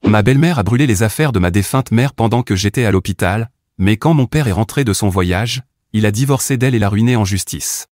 Ma belle-mère a brûlé les affaires de ma défunte mère pendant que j'étais à l'hôpital, mais quand mon père est rentré de son voyage, il a divorcé d'elle et l'a ruinée en justice.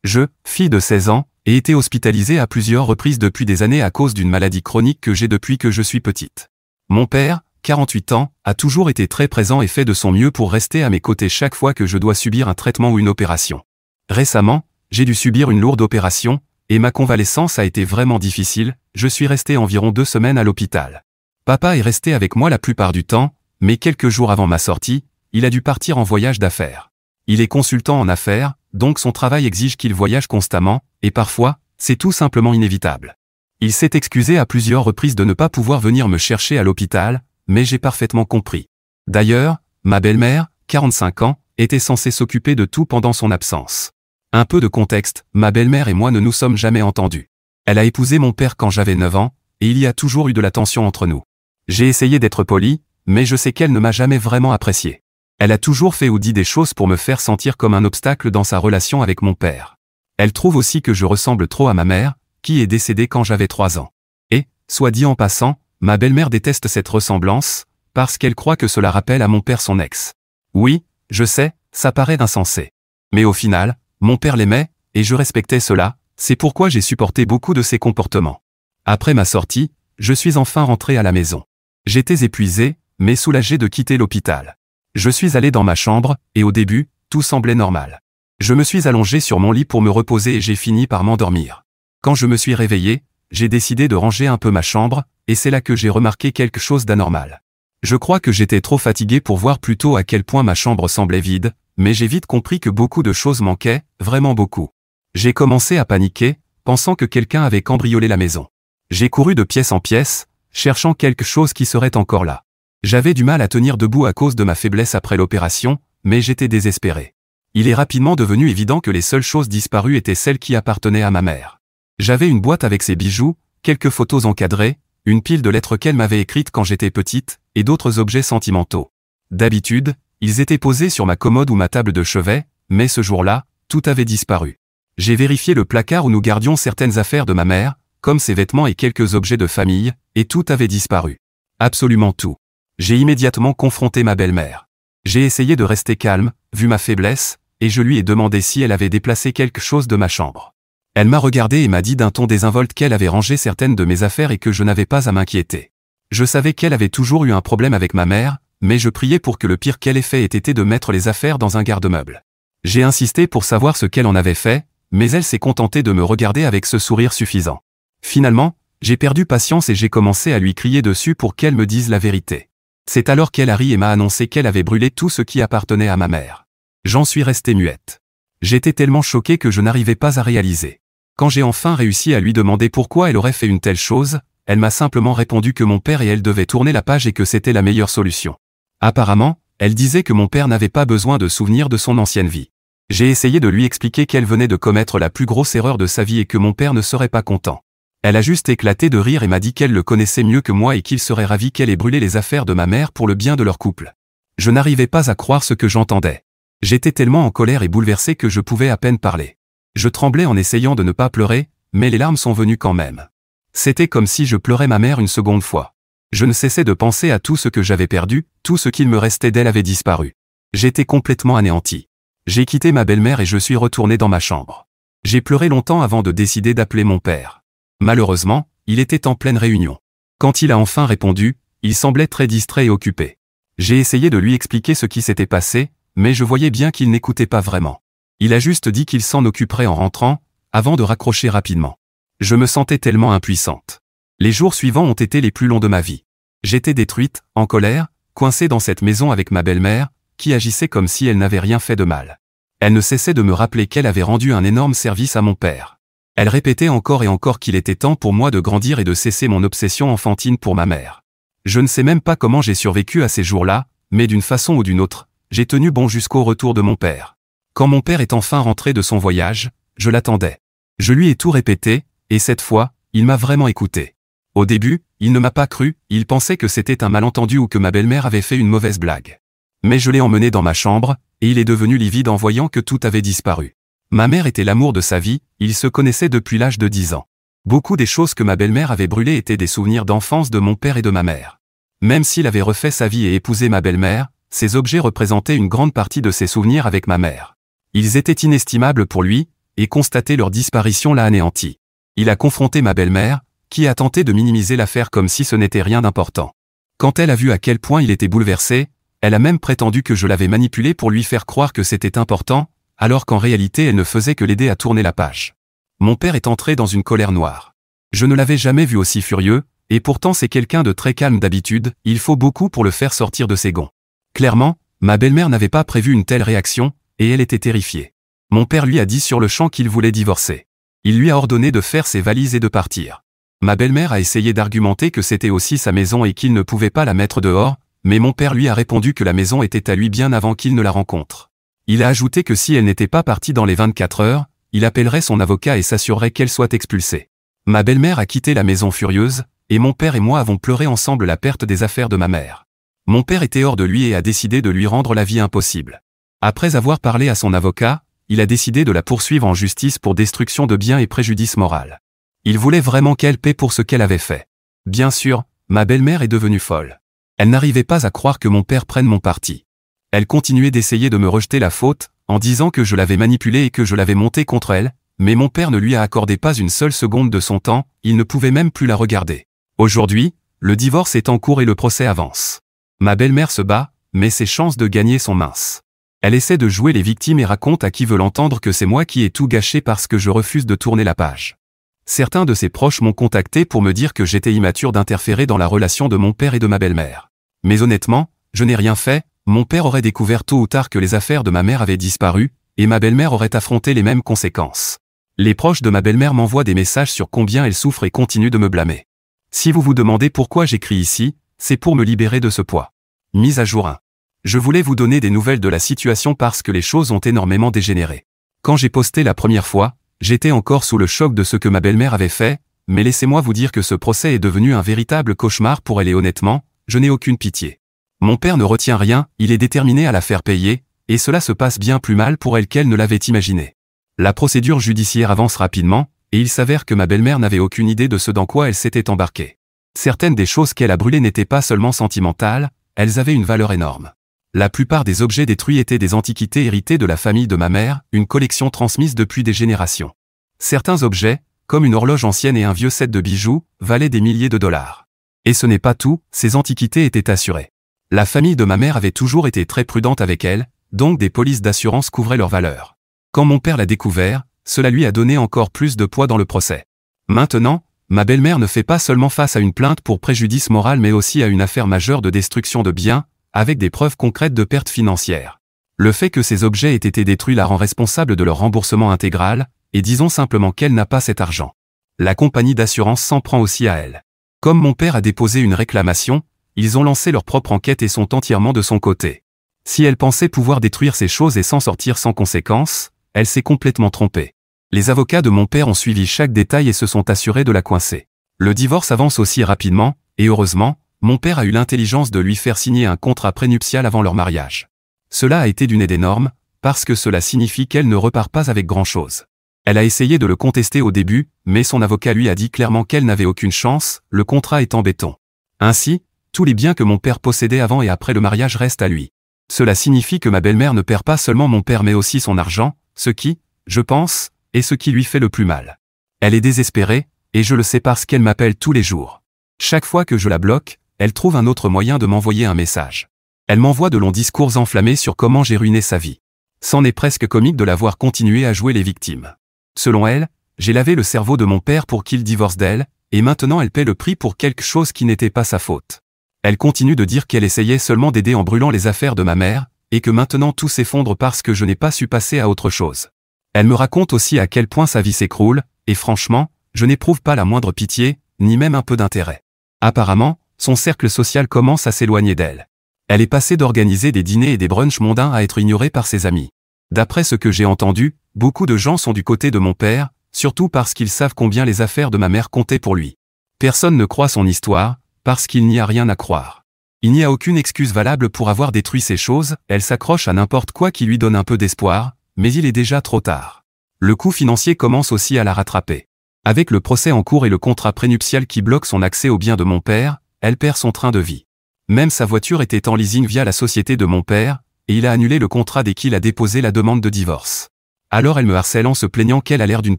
Je, fille de 16 ans, ai été hospitalisée à plusieurs reprises depuis des années à cause d'une maladie chronique que j'ai depuis que je suis petite. Mon père, 48 ans, a toujours été très présent et fait de son mieux pour rester à mes côtés chaque fois que je dois subir un traitement ou une opération. Récemment, j'ai dû subir une lourde opération, et ma convalescence a été vraiment difficile, je suis resté environ 2 semaines à l'hôpital. Papa est resté avec moi la plupart du temps, mais quelques jours avant ma sortie, il a dû partir en voyage d'affaires. Il est consultant en affaires, donc son travail exige qu'il voyage constamment, et parfois, c'est tout simplement inévitable. Il s'est excusé à plusieurs reprises de ne pas pouvoir venir me chercher à l'hôpital, mais j'ai parfaitement compris. D'ailleurs, ma belle-mère, 45 ans, était censée s'occuper de tout pendant son absence. Un peu de contexte, ma belle-mère et moi ne nous sommes jamais entendus. Elle a épousé mon père quand j'avais 9 ans, et il y a toujours eu de la tension entre nous. J'ai essayé d'être poli, mais je sais qu'elle ne m'a jamais vraiment apprécié. Elle a toujours fait ou dit des choses pour me faire sentir comme un obstacle dans sa relation avec mon père. Elle trouve aussi que je ressemble trop à ma mère, qui est décédée quand j'avais 3 ans. Et, soit dit en passant, ma belle-mère déteste cette ressemblance, parce qu'elle croit que cela rappelle à mon père son ex. Oui, je sais, ça paraît insensé. Mais au final, mon père l'aimait, et je respectais cela, c'est pourquoi j'ai supporté beaucoup de ses comportements. Après ma sortie, je suis enfin rentré à la maison. J'étais épuisé, mais soulagé de quitter l'hôpital. Je suis allé dans ma chambre, et au début, tout semblait normal. Je me suis allongé sur mon lit pour me reposer et j'ai fini par m'endormir. Quand je me suis réveillé, j'ai décidé de ranger un peu ma chambre, et c'est là que j'ai remarqué quelque chose d'anormal. Je crois que j'étais trop fatigué pour voir plus tôt à quel point ma chambre semblait vide, mais j'ai vite compris que beaucoup de choses manquaient, vraiment beaucoup. J'ai commencé à paniquer, pensant que quelqu'un avait cambriolé la maison. J'ai couru de pièce en pièce, cherchant quelque chose qui serait encore là. J'avais du mal à tenir debout à cause de ma faiblesse après l'opération, mais j'étais désespéré. Il est rapidement devenu évident que les seules choses disparues étaient celles qui appartenaient à ma mère. J'avais une boîte avec ses bijoux, quelques photos encadrées, une pile de lettres qu'elle m'avait écrites quand j'étais petite, et d'autres objets sentimentaux. D'habitude, ils étaient posés sur ma commode ou ma table de chevet, mais ce jour-là, tout avait disparu. J'ai vérifié le placard où nous gardions certaines affaires de ma mère, comme ses vêtements et quelques objets de famille, et tout avait disparu. Absolument tout. J'ai immédiatement confronté ma belle-mère. J'ai essayé de rester calme, vu ma faiblesse, et je lui ai demandé si elle avait déplacé quelque chose de ma chambre. Elle m'a regardé et m'a dit d'un ton désinvolte qu'elle avait rangé certaines de mes affaires et que je n'avais pas à m'inquiéter. Je savais qu'elle avait toujours eu un problème avec ma mère, mais je priais pour que le pire qu'elle ait fait ait été de mettre les affaires dans un garde-meuble. J'ai insisté pour savoir ce qu'elle en avait fait, mais elle s'est contentée de me regarder avec ce sourire suffisant. Finalement, j'ai perdu patience et j'ai commencé à lui crier dessus pour qu'elle me dise la vérité. C'est alors qu'elle a ri et m'a annoncé qu'elle avait brûlé tout ce qui appartenait à ma mère. J'en suis resté muette. J'étais tellement choqué que je n'arrivais pas à réaliser. Quand j'ai enfin réussi à lui demander pourquoi elle aurait fait une telle chose, elle m'a simplement répondu que mon père et elle devaient tourner la page et que c'était la meilleure solution. Apparemment, elle disait que mon père n'avait pas besoin de souvenirs de son ancienne vie. J'ai essayé de lui expliquer qu'elle venait de commettre la plus grosse erreur de sa vie et que mon père ne serait pas content. Elle a juste éclaté de rire et m'a dit qu'elle le connaissait mieux que moi et qu'il serait ravi qu'elle ait brûlé les affaires de ma mère pour le bien de leur couple. Je n'arrivais pas à croire ce que j'entendais. J'étais tellement en colère et bouleversé que je pouvais à peine parler. Je tremblais en essayant de ne pas pleurer, mais les larmes sont venues quand même. C'était comme si je pleurais ma mère une seconde fois. Je ne cessais de penser à tout ce que j'avais perdu, tout ce qu'il me restait d'elle avait disparu. J'étais complètement anéanti. J'ai quitté ma belle-mère et je suis retourné dans ma chambre. J'ai pleuré longtemps avant de décider d'appeler mon père. Malheureusement, il était en pleine réunion. Quand il a enfin répondu, il semblait très distrait et occupé. J'ai essayé de lui expliquer ce qui s'était passé, mais je voyais bien qu'il n'écoutait pas vraiment. Il a juste dit qu'il s'en occuperait en rentrant, avant de raccrocher rapidement. Je me sentais tellement impuissante. Les jours suivants ont été les plus longs de ma vie. J'étais détruite, en colère, coincée dans cette maison avec ma belle-mère, qui agissait comme si elle n'avait rien fait de mal. Elle ne cessait de me rappeler qu'elle avait rendu un énorme service à mon père. Elle répétait encore et encore qu'il était temps pour moi de grandir et de cesser mon obsession enfantine pour ma mère. Je ne sais même pas comment j'ai survécu à ces jours-là, mais d'une façon ou d'une autre, j'ai tenu bon jusqu'au retour de mon père. Quand mon père est enfin rentré de son voyage, je l'attendais. Je lui ai tout répété, et cette fois, il m'a vraiment écouté. Au début, il ne m'a pas cru, il pensait que c'était un malentendu ou que ma belle-mère avait fait une mauvaise blague. Mais je l'ai emmené dans ma chambre, et il est devenu livide en voyant que tout avait disparu. Ma mère était l'amour de sa vie, ils se connaissaient depuis l'âge de 10 ans. Beaucoup des choses que ma belle-mère avait brûlées étaient des souvenirs d'enfance de mon père et de ma mère. Même s'il avait refait sa vie et épousé ma belle-mère, ces objets représentaient une grande partie de ses souvenirs avec ma mère. Ils étaient inestimables pour lui, et constater leur disparition l'a anéanti. Il a confronté ma belle-mère, qui a tenté de minimiser l'affaire comme si ce n'était rien d'important. Quand elle a vu à quel point il était bouleversé, elle a même prétendu que je l'avais manipulé pour lui faire croire que c'était important, alors qu'en réalité elle ne faisait que l'aider à tourner la page. Mon père est entré dans une colère noire. Je ne l'avais jamais vu aussi furieux, et pourtant c'est quelqu'un de très calme d'habitude, il faut beaucoup pour le faire sortir de ses gonds. Clairement, ma belle-mère n'avait pas prévu une telle réaction, et elle était terrifiée. Mon père lui a dit sur le champ qu'il voulait divorcer. Il lui a ordonné de faire ses valises et de partir. Ma belle-mère a essayé d'argumenter que c'était aussi sa maison et qu'il ne pouvait pas la mettre dehors, mais mon père lui a répondu que la maison était à lui bien avant qu'il ne la rencontre. Il a ajouté que si elle n'était pas partie dans les 24 heures, il appellerait son avocat et s'assurerait qu'elle soit expulsée. Ma belle-mère a quitté la maison furieuse, et mon père et moi avons pleuré ensemble la perte des affaires de ma mère. Mon père était hors de lui et a décidé de lui rendre la vie impossible. Après avoir parlé à son avocat, il a décidé de la poursuivre en justice pour destruction de biens et préjudice moral. Il voulait vraiment qu'elle paie pour ce qu'elle avait fait. Bien sûr, ma belle-mère est devenue folle. Elle n'arrivait pas à croire que mon père prenne mon parti. Elle continuait d'essayer de me rejeter la faute, en disant que je l'avais manipulée et que je l'avais montée contre elle, mais mon père ne lui a accordé pas une seule seconde de son temps, il ne pouvait même plus la regarder. Aujourd'hui, le divorce est en cours et le procès avance. Ma belle-mère se bat, mais ses chances de gagner sont minces. Elle essaie de jouer les victimes et raconte à qui veut l'entendre que c'est moi qui ai tout gâché parce que je refuse de tourner la page. Certains de ses proches m'ont contacté pour me dire que j'étais immature d'interférer dans la relation de mon père et de ma belle-mère. Mais honnêtement, je n'ai rien fait, mon père aurait découvert tôt ou tard que les affaires de ma mère avaient disparu, et ma belle-mère aurait affronté les mêmes conséquences. Les proches de ma belle-mère m'envoient des messages sur combien elle souffre et continuent de me blâmer. Si vous vous demandez pourquoi j'écris ici, c'est pour me libérer de ce poids. Mise à jour 1. Je voulais vous donner des nouvelles de la situation parce que les choses ont énormément dégénéré. Quand j'ai posté la première fois, j'étais encore sous le choc de ce que ma belle-mère avait fait, mais laissez-moi vous dire que ce procès est devenu un véritable cauchemar pour elle et honnêtement, je n'ai aucune pitié. Mon père ne retient rien, il est déterminé à la faire payer, et cela se passe bien plus mal pour elle qu'elle ne l'avait imaginé. La procédure judiciaire avance rapidement, et il s'avère que ma belle-mère n'avait aucune idée de ce dans quoi elle s'était embarquée. Certaines des choses qu'elle a brûlées n'étaient pas seulement sentimentales, elles avaient une valeur énorme. La plupart des objets détruits étaient des antiquités héritées de la famille de ma mère, une collection transmise depuis des générations. Certains objets, comme une horloge ancienne et un vieux set de bijoux, valaient des milliers de dollars. Et ce n'est pas tout, ces antiquités étaient assurées. La famille de ma mère avait toujours été très prudente avec elle, donc des polices d'assurance couvraient leur valeur. Quand mon père l'a découvert, cela lui a donné encore plus de poids dans le procès. Maintenant, ma belle-mère ne fait pas seulement face à une plainte pour préjudice moral mais aussi à une affaire majeure de destruction de biens, avec des preuves concrètes de pertes financières. Le fait que ces objets aient été détruits la rend responsable de leur remboursement intégral, et disons simplement qu'elle n'a pas cet argent. La compagnie d'assurance s'en prend aussi à elle. Comme mon père a déposé une réclamation, ils ont lancé leur propre enquête et sont entièrement de son côté. Si elle pensait pouvoir détruire ces choses et s'en sortir sans conséquence, elle s'est complètement trompée. Les avocats de mon père ont suivi chaque détail et se sont assurés de la coincer. Le divorce avance aussi rapidement, et heureusement, mon père a eu l'intelligence de lui faire signer un contrat prénuptial avant leur mariage. Cela a été d'une aide énorme, parce que cela signifie qu'elle ne repart pas avec grand-chose. Elle a essayé de le contester au début, mais son avocat lui a dit clairement qu'elle n'avait aucune chance, le contrat est en béton. Ainsi, tous les biens que mon père possédait avant et après le mariage restent à lui. Cela signifie que ma belle-mère ne perd pas seulement mon père mais aussi son argent, ce qui, je pense, est ce qui lui fait le plus mal. Elle est désespérée, et je le sais parce qu'elle m'appelle tous les jours. Chaque fois que je la bloque, elle trouve un autre moyen de m'envoyer un message. Elle m'envoie de longs discours enflammés sur comment j'ai ruiné sa vie. C'en est presque comique de la voir continuer à jouer les victimes. Selon elle, j'ai lavé le cerveau de mon père pour qu'il divorce d'elle, et maintenant elle paie le prix pour quelque chose qui n'était pas sa faute. Elle continue de dire qu'elle essayait seulement d'aider en brûlant les affaires de ma mère, et que maintenant tout s'effondre parce que je n'ai pas su passer à autre chose. Elle me raconte aussi à quel point sa vie s'écroule, et franchement, je n'éprouve pas la moindre pitié, ni même un peu d'intérêt. Apparemment, son cercle social commence à s'éloigner d'elle. Elle est passée d'organiser des dîners et des brunchs mondains à être ignorée par ses amis. D'après ce que j'ai entendu, beaucoup de gens sont du côté de mon père, surtout parce qu'ils savent combien les affaires de ma mère comptaient pour lui. Personne ne croit son histoire, parce qu'il n'y a rien à croire. Il n'y a aucune excuse valable pour avoir détruit ces choses, elle s'accroche à n'importe quoi qui lui donne un peu d'espoir, mais il est déjà trop tard. Le coût financier commence aussi à la rattraper. Avec le procès en cours et le contrat prénuptial qui bloque son accès aux biens de mon père, elle perd son train de vie. Même sa voiture était en leasing via la société de mon père, et il a annulé le contrat dès qu'il a déposé la demande de divorce. Alors elle me harcèle en se plaignant qu'elle a l'air d'une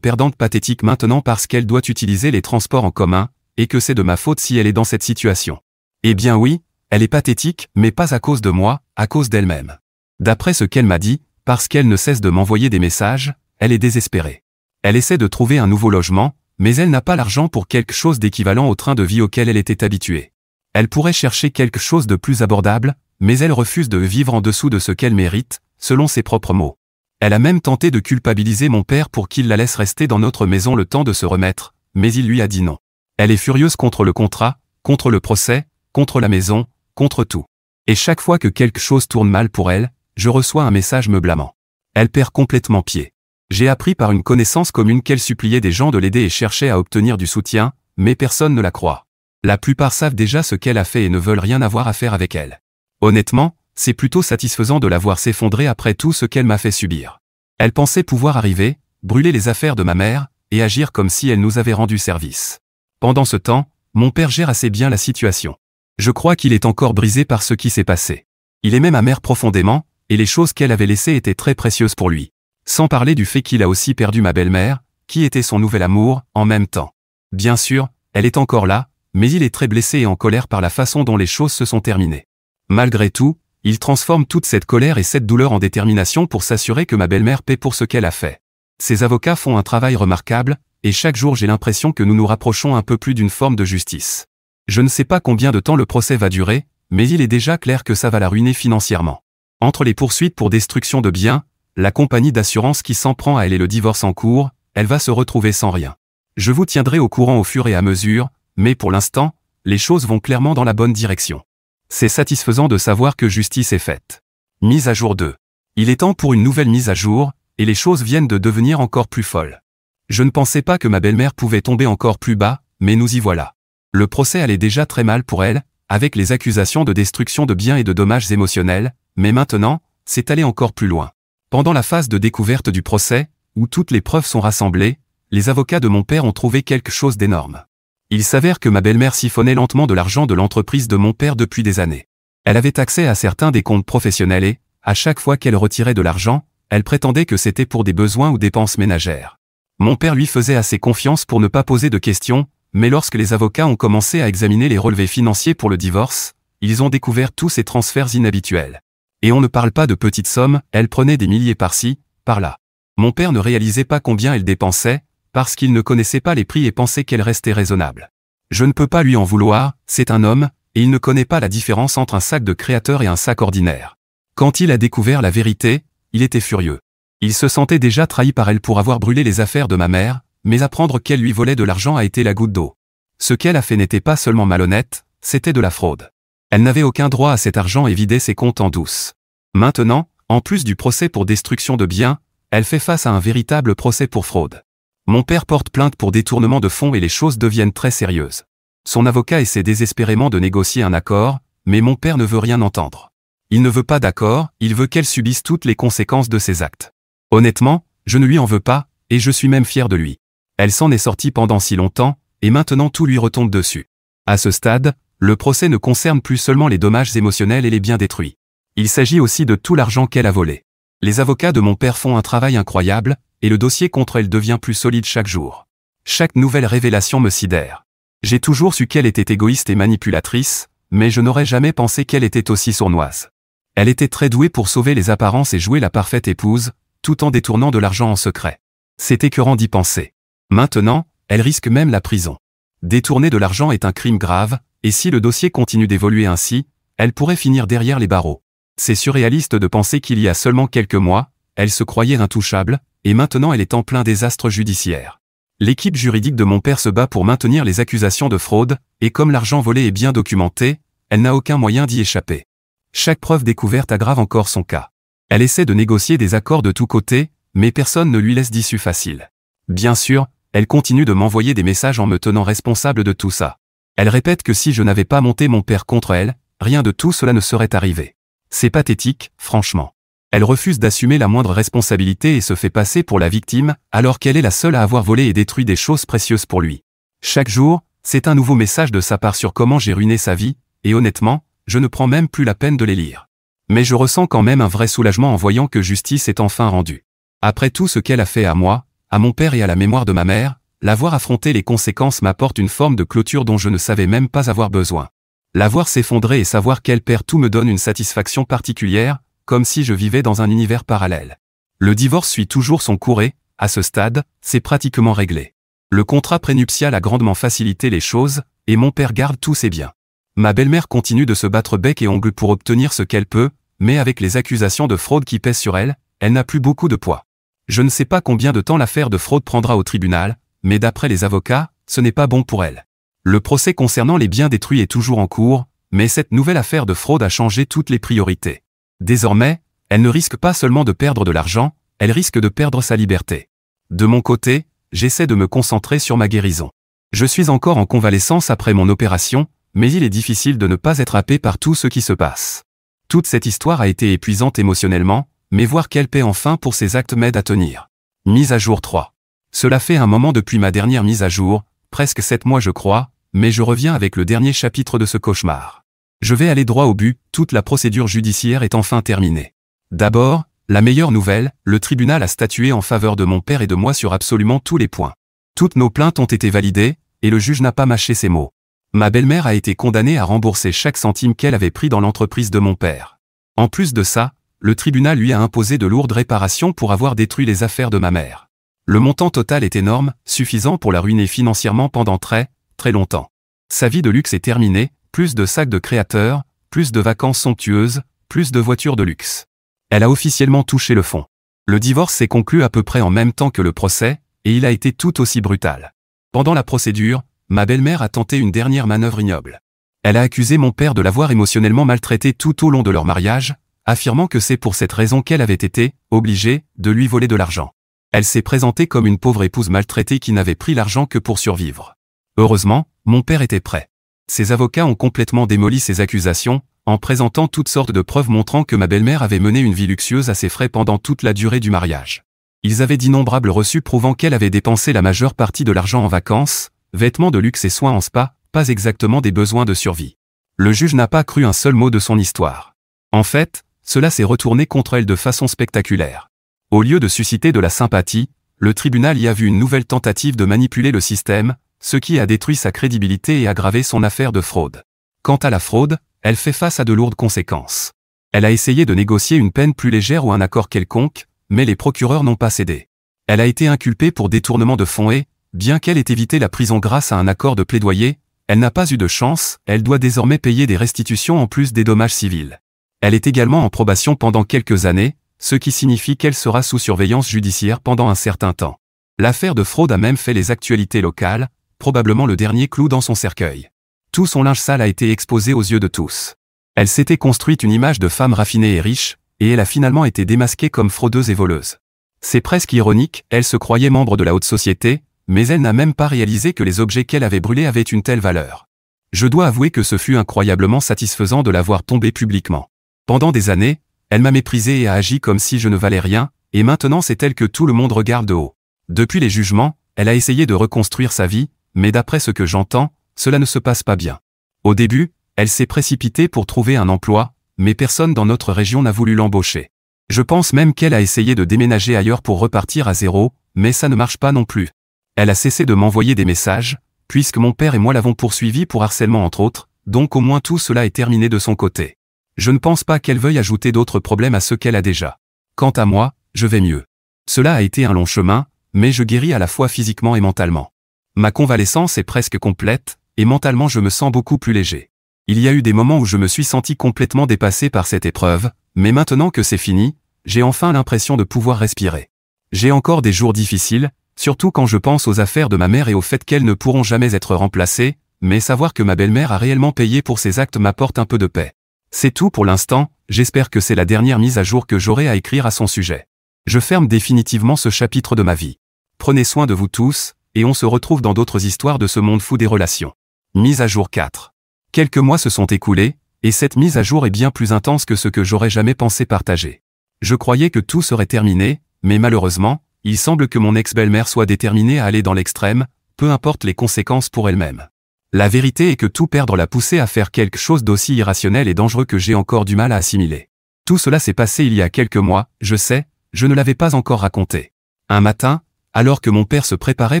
perdante pathétique maintenant parce qu'elle doit utiliser les transports en commun, et que c'est de ma faute si elle est dans cette situation. Eh bien oui, elle est pathétique, mais pas à cause de moi, à cause d'elle-même. D'après ce qu'elle m'a dit, parce qu'elle ne cesse de m'envoyer des messages, elle est désespérée. Elle essaie de trouver un nouveau logement, mais elle n'a pas l'argent pour quelque chose d'équivalent au train de vie auquel elle était habituée. Elle pourrait chercher quelque chose de plus abordable, mais elle refuse de vivre en dessous de ce qu'elle mérite, selon ses propres mots. Elle a même tenté de culpabiliser mon père pour qu'il la laisse rester dans notre maison le temps de se remettre, mais il lui a dit non. Elle est furieuse contre le contrat, contre le procès, contre la maison, contre tout. Et chaque fois que quelque chose tourne mal pour elle, je reçois un message me blâmant. Elle perd complètement pied. J'ai appris par une connaissance commune qu'elle suppliait des gens de l'aider et cherchait à obtenir du soutien, mais personne ne la croit. La plupart savent déjà ce qu'elle a fait et ne veulent rien avoir à faire avec elle. Honnêtement, c'est plutôt satisfaisant de la voir s'effondrer après tout ce qu'elle m'a fait subir. Elle pensait pouvoir arriver, brûler les affaires de ma mère, et agir comme si elle nous avait rendu service. Pendant ce temps, mon père gère assez bien la situation. Je crois qu'il est encore brisé par ce qui s'est passé. Il aimait ma mère profondément, et les choses qu'elle avait laissées étaient très précieuses pour lui. Sans parler du fait qu'il a aussi perdu ma belle-mère, qui était son nouvel amour, en même temps. Bien sûr, elle est encore là, mais il est très blessé et en colère par la façon dont les choses se sont terminées. Malgré tout, il transforme toute cette colère et cette douleur en détermination pour s'assurer que ma belle-mère paie pour ce qu'elle a fait. Ses avocats font un travail remarquable, et chaque jour j'ai l'impression que nous nous rapprochons un peu plus d'une forme de justice. Je ne sais pas combien de temps le procès va durer, mais il est déjà clair que ça va la ruiner financièrement. Entre les poursuites pour destruction de biens, la compagnie d'assurance qui s'en prend à elle et le divorce en cours, elle va se retrouver sans rien. Je vous tiendrai au courant au fur et à mesure, mais pour l'instant, les choses vont clairement dans la bonne direction. C'est satisfaisant de savoir que justice est faite. Mise à jour 2. Il est temps pour une nouvelle mise à jour, et les choses viennent de devenir encore plus folles. Je ne pensais pas que ma belle-mère pouvait tomber encore plus bas, mais nous y voilà. Le procès allait déjà très mal pour elle, avec les accusations de destruction de biens et de dommages émotionnels, mais maintenant, c'est allé encore plus loin. Pendant la phase de découverte du procès, où toutes les preuves sont rassemblées, les avocats de mon père ont trouvé quelque chose d'énorme. Il s'avère que ma belle-mère siphonnait lentement de l'argent de l'entreprise de mon père depuis des années. Elle avait accès à certains des comptes professionnels et, à chaque fois qu'elle retirait de l'argent, elle prétendait que c'était pour des besoins ou dépenses ménagères. Mon père lui faisait assez confiance pour ne pas poser de questions, mais lorsque les avocats ont commencé à examiner les relevés financiers pour le divorce, ils ont découvert tous ces transferts inhabituels. Et on ne parle pas de petites sommes, elle prenait des milliers par-ci, par-là. Mon père ne réalisait pas combien elle dépensait, parce qu'il ne connaissait pas les prix et pensait qu'elle restait raisonnable. Je ne peux pas lui en vouloir, c'est un homme, et il ne connaît pas la différence entre un sac de créateur et un sac ordinaire. Quand il a découvert la vérité, il était furieux. Il se sentait déjà trahi par elle pour avoir brûlé les affaires de ma mère, mais apprendre qu'elle lui volait de l'argent a été la goutte d'eau. Ce qu'elle a fait n'était pas seulement malhonnête, c'était de la fraude. Elle n'avait aucun droit à cet argent et vidait ses comptes en douce. Maintenant, en plus du procès pour destruction de biens, elle fait face à un véritable procès pour fraude. Mon père porte plainte pour détournement de fonds et les choses deviennent très sérieuses. Son avocat essaie désespérément de négocier un accord, mais mon père ne veut rien entendre. Il ne veut pas d'accord, il veut qu'elle subisse toutes les conséquences de ses actes. Honnêtement, je ne lui en veux pas, et je suis même fier de lui. Elle s'en est sortie pendant si longtemps, et maintenant tout lui retombe dessus. À ce stade, le procès ne concerne plus seulement les dommages émotionnels et les biens détruits. Il s'agit aussi de tout l'argent qu'elle a volé. Les avocats de mon père font un travail incroyable, et le dossier contre elle devient plus solide chaque jour. Chaque nouvelle révélation me sidère. J'ai toujours su qu'elle était égoïste et manipulatrice, mais je n'aurais jamais pensé qu'elle était aussi sournoise. Elle était très douée pour sauver les apparences et jouer la parfaite épouse, tout en détournant de l'argent en secret. C'est écœurant d'y penser. Maintenant, elle risque même la prison. Détourner de l'argent est un crime grave, et si le dossier continue d'évoluer ainsi, elle pourrait finir derrière les barreaux. C'est surréaliste de penser qu'il y a seulement quelques mois, elle se croyait intouchable, et maintenant elle est en plein désastre judiciaire. L'équipe juridique de mon père se bat pour maintenir les accusations de fraude, et comme l'argent volé est bien documenté, elle n'a aucun moyen d'y échapper. Chaque preuve découverte aggrave encore son cas. Elle essaie de négocier des accords de tous côtés, mais personne ne lui laisse d'issue facile. Bien sûr, elle continue de m'envoyer des messages en me tenant responsable de tout ça. Elle répète que si je n'avais pas monté mon père contre elle, rien de tout cela ne serait arrivé. C'est pathétique, franchement. Elle refuse d'assumer la moindre responsabilité et se fait passer pour la victime, alors qu'elle est la seule à avoir volé et détruit des choses précieuses pour lui. Chaque jour, c'est un nouveau message de sa part sur comment j'ai ruiné sa vie, et honnêtement, je ne prends même plus la peine de les lire. Mais je ressens quand même un vrai soulagement en voyant que justice est enfin rendue. Après tout ce qu'elle a fait à moi, à mon père et à la mémoire de ma mère, la voir affronter les conséquences m'apporte une forme de clôture dont je ne savais même pas avoir besoin. La voir s'effondrer et savoir qu'elle perd tout me donne une satisfaction particulière, comme si je vivais dans un univers parallèle. Le divorce suit toujours son cours et, à ce stade, c'est pratiquement réglé. Le contrat prénuptial a grandement facilité les choses, et mon père garde tous ses biens. Ma belle-mère continue de se battre bec et ongles pour obtenir ce qu'elle peut, mais avec les accusations de fraude qui pèsent sur elle, elle n'a plus beaucoup de poids. Je ne sais pas combien de temps l'affaire de fraude prendra au tribunal, mais d'après les avocats, ce n'est pas bon pour elle. Le procès concernant les biens détruits est toujours en cours, mais cette nouvelle affaire de fraude a changé toutes les priorités. Désormais, elle ne risque pas seulement de perdre de l'argent, elle risque de perdre sa liberté. De mon côté, j'essaie de me concentrer sur ma guérison. Je suis encore en convalescence après mon opération, mais il est difficile de ne pas être happé par tout ce qui se passe. Toute cette histoire a été épuisante émotionnellement, mais voir qu'elle paie enfin pour ses actes m'aide à tenir. Mise à jour 3. Cela fait un moment depuis ma dernière mise à jour, presque 7 mois je crois, mais je reviens avec le dernier chapitre de ce cauchemar. Je vais aller droit au but, toute la procédure judiciaire est enfin terminée. D'abord, la meilleure nouvelle, le tribunal a statué en faveur de mon père et de moi sur absolument tous les points. Toutes nos plaintes ont été validées, et le juge n'a pas mâché ses mots. Ma belle-mère a été condamnée à rembourser chaque centime qu'elle avait pris dans l'entreprise de mon père. En plus de ça, le tribunal lui a imposé de lourdes réparations pour avoir détruit les affaires de ma mère. Le montant total est énorme, suffisant pour la ruiner financièrement pendant très longtemps. Sa vie de luxe est terminée, plus de sacs de créateurs, plus de vacances somptueuses, plus de voitures de luxe. Elle a officiellement touché le fond. Le divorce s'est conclu à peu près en même temps que le procès, et il a été tout aussi brutal. Pendant la procédure, ma belle-mère a tenté une dernière manœuvre ignoble. Elle a accusé mon père de l'avoir émotionnellement maltraité tout au long de leur mariage, affirmant que c'est pour cette raison qu'elle avait été obligée de lui voler de l'argent. Elle s'est présentée comme une pauvre épouse maltraitée qui n'avait pris l'argent que pour survivre. Heureusement, mon père était prêt. Ses avocats ont complètement démoli ces accusations, en présentant toutes sortes de preuves montrant que ma belle-mère avait mené une vie luxueuse à ses frais pendant toute la durée du mariage. Ils avaient d'innombrables reçus prouvant qu'elle avait dépensé la majeure partie de l'argent en vacances, vêtements de luxe et soins en spa, pas exactement des besoins de survie. Le juge n'a pas cru un seul mot de son histoire. En fait, cela s'est retourné contre elle de façon spectaculaire. Au lieu de susciter de la sympathie, le tribunal y a vu une nouvelle tentative de manipuler le système, ce qui a détruit sa crédibilité et aggravé son affaire de fraude. Quant à la fraude, elle fait face à de lourdes conséquences. Elle a essayé de négocier une peine plus légère ou un accord quelconque, mais les procureurs n'ont pas cédé. Elle a été inculpée pour détournement de fonds et, bien qu'elle ait évité la prison grâce à un accord de plaidoyer, elle n'a pas eu de chance, elle doit désormais payer des restitutions en plus des dommages civils. Elle est également en probation pendant quelques années, ce qui signifie qu'elle sera sous surveillance judiciaire pendant un certain temps. L'affaire de fraude a même fait les actualités locales, probablement le dernier clou dans son cercueil. Tout son linge sale a été exposé aux yeux de tous. Elle s'était construite une image de femme raffinée et riche, et elle a finalement été démasquée comme fraudeuse et voleuse. C'est presque ironique, elle se croyait membre de la haute société, mais elle n'a même pas réalisé que les objets qu'elle avait brûlés avaient une telle valeur. Je dois avouer que ce fut incroyablement satisfaisant de la voir tomber publiquement. Pendant des années, elle m'a méprisé et a agi comme si je ne valais rien, et maintenant c'est elle que tout le monde regarde de haut. Depuis les jugements, elle a essayé de reconstruire sa vie, mais d'après ce que j'entends, cela ne se passe pas bien. Au début, elle s'est précipitée pour trouver un emploi, mais personne dans notre région n'a voulu l'embaucher. Je pense même qu'elle a essayé de déménager ailleurs pour repartir à zéro, mais ça ne marche pas non plus. Elle a cessé de m'envoyer des messages, puisque mon père et moi l'avons poursuivie pour harcèlement entre autres, donc au moins tout cela est terminé de son côté. Je ne pense pas qu'elle veuille ajouter d'autres problèmes à ceux qu'elle a déjà. Quant à moi, je vais mieux. Cela a été un long chemin, mais je guéris à la fois physiquement et mentalement. Ma convalescence est presque complète, et mentalement je me sens beaucoup plus léger. Il y a eu des moments où je me suis senti complètement dépassé par cette épreuve, mais maintenant que c'est fini, j'ai enfin l'impression de pouvoir respirer. J'ai encore des jours difficiles, surtout quand je pense aux affaires de ma mère et au fait qu'elles ne pourront jamais être remplacées, mais savoir que ma belle-mère a réellement payé pour ses actes m'apporte un peu de paix. C'est tout pour l'instant, j'espère que c'est la dernière mise à jour que j'aurai à écrire à son sujet. Je ferme définitivement ce chapitre de ma vie. Prenez soin de vous tous, et on se retrouve dans d'autres histoires de ce monde fou des relations. Mise à jour 4. Quelques mois se sont écoulés, et cette mise à jour est bien plus intense que ce que j'aurais jamais pensé partager. Je croyais que tout serait terminé, mais malheureusement, il semble que mon ex-belle-mère soit déterminée à aller dans l'extrême, peu importe les conséquences pour elle-même. La vérité est que tout perdre l'a poussée à faire quelque chose d'aussi irrationnel et dangereux que j'ai encore du mal à assimiler. Tout cela s'est passé il y a quelques mois, je sais, je ne l'avais pas encore raconté. Un matin, alors que mon père se préparait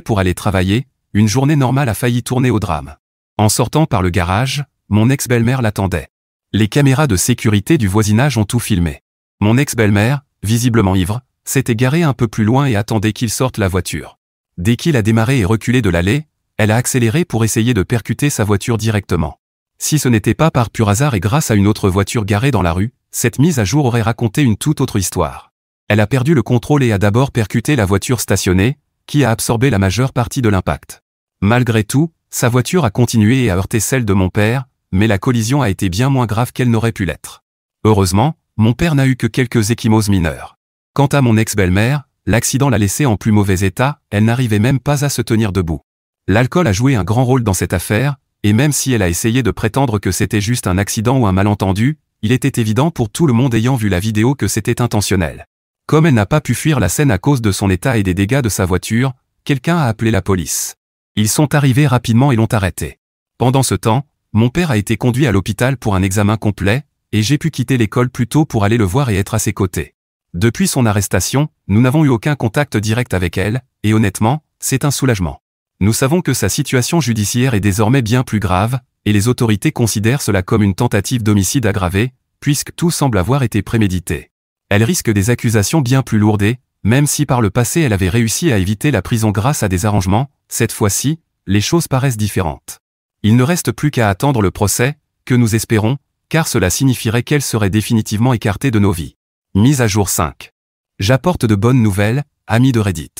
pour aller travailler, une journée normale a failli tourner au drame. En sortant par le garage, mon ex-belle-mère l'attendait. Les caméras de sécurité du voisinage ont tout filmé. Mon ex-belle-mère, visiblement ivre, s'était garée un peu plus loin et attendait qu'il sorte la voiture. Dès qu'il a démarré et reculé de l'allée, elle a accéléré pour essayer de percuter sa voiture directement. Si ce n'était pas par pur hasard et grâce à une autre voiture garée dans la rue, cette mise à jour aurait raconté une toute autre histoire. Elle a perdu le contrôle et a d'abord percuté la voiture stationnée, qui a absorbé la majeure partie de l'impact. Malgré tout, sa voiture a continué et a heurté celle de mon père, mais la collision a été bien moins grave qu'elle n'aurait pu l'être. Heureusement, mon père n'a eu que quelques ecchymoses mineures. Quant à mon ex-belle-mère, l'accident l'a laissée en plus mauvais état, elle n'arrivait même pas à se tenir debout. L'alcool a joué un grand rôle dans cette affaire, et même si elle a essayé de prétendre que c'était juste un accident ou un malentendu, il était évident pour tout le monde ayant vu la vidéo que c'était intentionnel. Comme elle n'a pas pu fuir la scène à cause de son état et des dégâts de sa voiture, quelqu'un a appelé la police. Ils sont arrivés rapidement et l'ont arrêté. Pendant ce temps, mon père a été conduit à l'hôpital pour un examen complet, et j'ai pu quitter l'école plus tôt pour aller le voir et être à ses côtés. Depuis son arrestation, nous n'avons eu aucun contact direct avec elle, et honnêtement, c'est un soulagement. Nous savons que sa situation judiciaire est désormais bien plus grave, et les autorités considèrent cela comme une tentative d'homicide aggravé, puisque tout semble avoir été prémédité. Elle risque des accusations bien plus lourdes et, même si par le passé elle avait réussi à éviter la prison grâce à des arrangements, cette fois-ci, les choses paraissent différentes. Il ne reste plus qu'à attendre le procès, que nous espérons, car cela signifierait qu'elle serait définitivement écartée de nos vies. Mise à jour 5. J'apporte de bonnes nouvelles, amis de Reddit.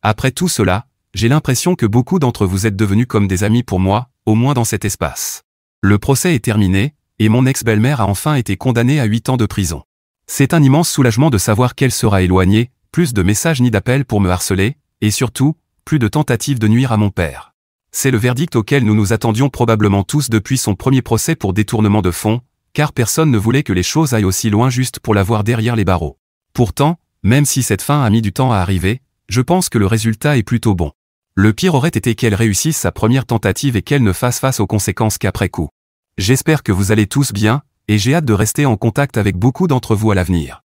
Après tout cela, j'ai l'impression que beaucoup d'entre vous êtes devenus comme des amis pour moi, au moins dans cet espace. Le procès est terminé, et mon ex-belle-mère a enfin été condamnée à 8 ans de prison. C'est un immense soulagement de savoir qu'elle sera éloignée, plus de messages ni d'appels pour me harceler, et surtout, plus de tentatives de nuire à mon père. C'est le verdict auquel nous nous attendions probablement tous depuis son premier procès pour détournement de fonds, car personne ne voulait que les choses aillent aussi loin juste pour l'avoir derrière les barreaux. Pourtant, même si cette fin a mis du temps à arriver, je pense que le résultat est plutôt bon. Le pire aurait été qu'elle réussisse sa première tentative et qu'elle ne fasse face aux conséquences qu'après coup. J'espère que vous allez tous bien, et j'ai hâte de rester en contact avec beaucoup d'entre vous à l'avenir.